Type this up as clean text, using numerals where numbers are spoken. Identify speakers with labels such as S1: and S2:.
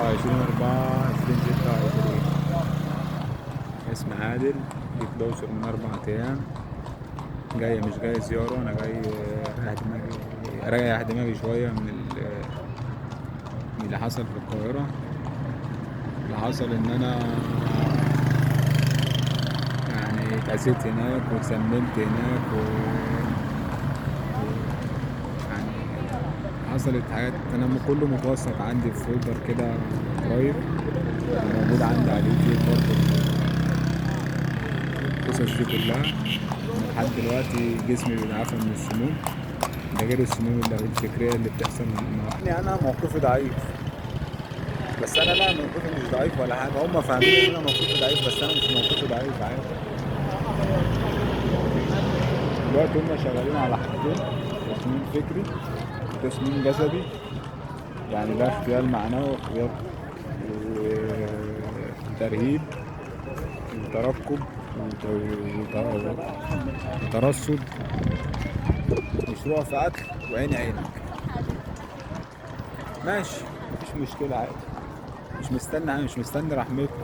S1: 27/4/2026. اسمي عادل، جيت الأقصر من 4 أيام. مش جاي زيارة، أنا جاي أريح دماغي شوية من اللي حصل في القاهرة. اللي حصل إن أنا يعني اتأذيت هناك واتسممت هناك يعني حصلت حاجات. أنا كله متوثق عندي في فولدر كده درايف، موجود عندي على اليوتيوب برضه القصص دي كلها. أنا لحد دلوقتي جسمي بيتعافى من السموم، ده غير السموم اللي الفكرية اللي بتحصل. يعني أنا موقفي ضعيف، بس أنا لا، موقفي مش ضعيف ولا حاجة. هم فاهمين إن أنا موقفي ضعيف، بس أنا مش موقفي ضعيف عادي. دلوقتي هم شغالين على حاجتين: تصميم فكري وتصميم جسدي. يعني ده اغتيال معنوي وترهيب وترقب وترصد. مشروع في قتل وعين عينك. ماشي، مفيش مشكلة عادي. مش مستني رحمتكم.